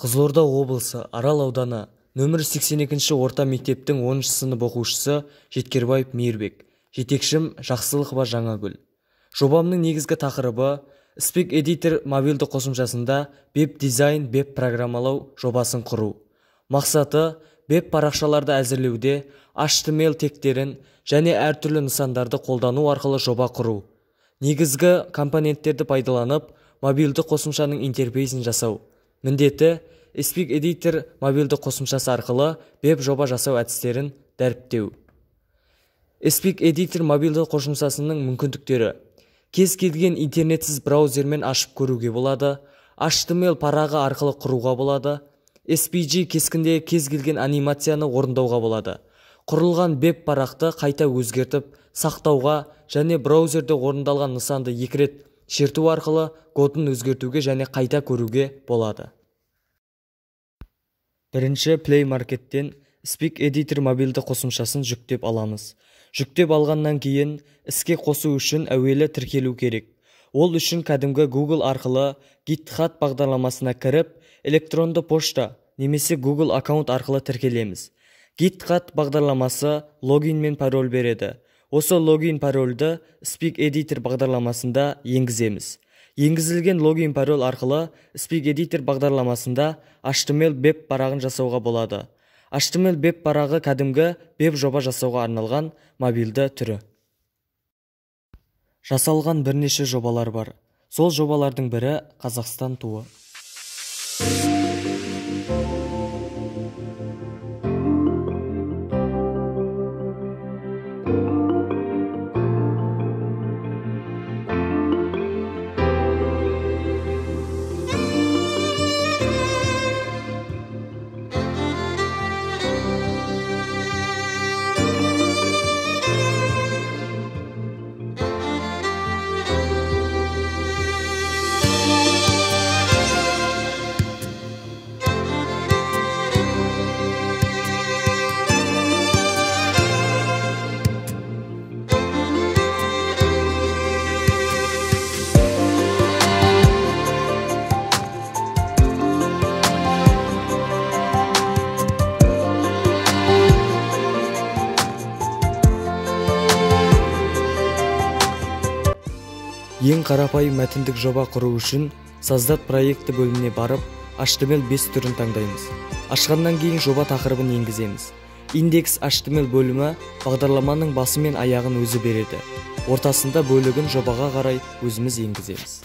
Қызылорда облысы Арал ауданы нөмір 82 орта мектептің 10 сынып оқушысы Жеткербаев Мейірбек, жетекшім Жақсылықова Жаңагүл. Жобамның негізгі тақырыбы Speak Editor мобильді қосымшасында веб-дизайн, веб-программалау жобасын құру. Мақсаты веб-парақшаларды әзірлеуде HTML тегтерін және әртүрлі нысандарды қолдану арқылы жоба құру. Негізгі компоненттерді пайдаланып, мобильді қосымшаның интерфейсін жасау. Міндеті Speak Editor мобильді қосымшасы арқылы веб-жоба жасау әдістерін дәріптеу. Speak Editor мобильді қосымшасының мүмкіндіктері: кез келген интернетсіз браузермен ашып көруге болады, HTML парағы арқылы құруға болады, SVG кескінде кез келген анимацияны орындауға болады, құрылған веб-парақты қайта өзгертіп, сақтауға және браузерде орындалған нысанды екі рет шерту арқылы кодын өзгертуге және қайта көруге болады. Бірінші Play Market'тен Speak Editor мобильді қосымшасын жүктеп аламыз. Жүктеп алғаннан кейін іске қосу үшін әуелі тіркелу керек. Ол үшін кәдімгі Google арқылы GitHub бағдарламасына кіріп, электронды пошта немесе Google аккаунт арқылы тіркелеміз. GitHub бағдарламасы логин мен пароль береді. Осы логин парольді Speak Editor бағдарламасында енгіземіз. Енгізілген логин пароль арқылы Speak Editor бағдарламасында HTML веб парағын жасауға болады. HTML веб парағы кәдімгі веб жоба жасауға арналған мобильді түрі. Жасалған бірнеше жобалар бар. Сол жобалардың бірі Қазақстан туы. Ең қарапайым мәтіндік жоба құру үшін Создат проекті бөліміне барып, HTML 5 түрін таңдаймыз. Ашқаннан кейін жоба тақырыбын енгіземіз. Индекс HTML бөлімі бағдарламаның басы мен аяғын өзі береді. Ортасында бөлігін жобаға қарай өзіміз енгіземіз.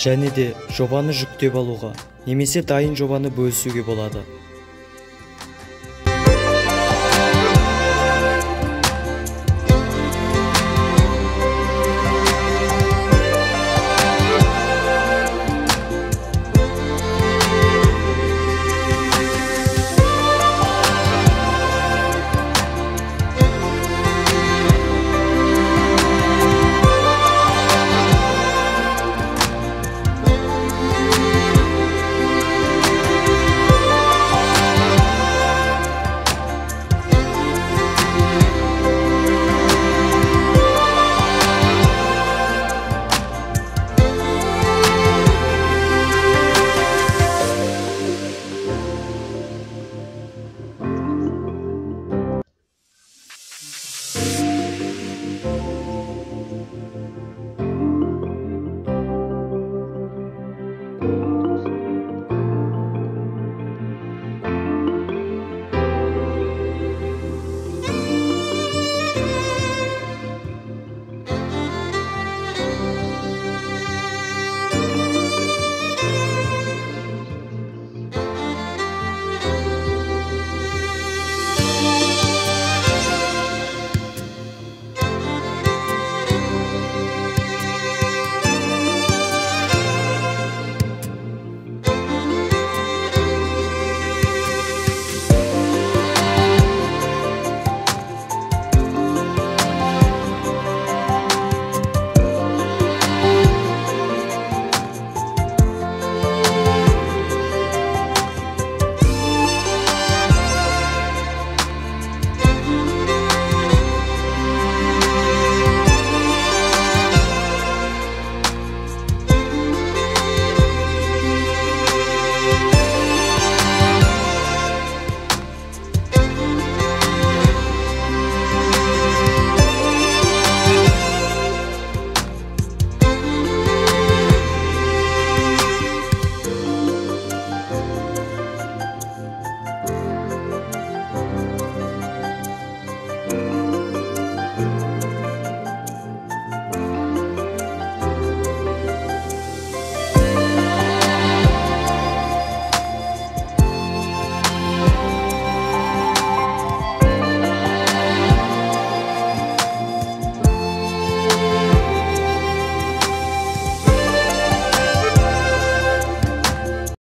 Және де жобаны жүктеп алуға немесе дайын жобаны бөлісуге болады.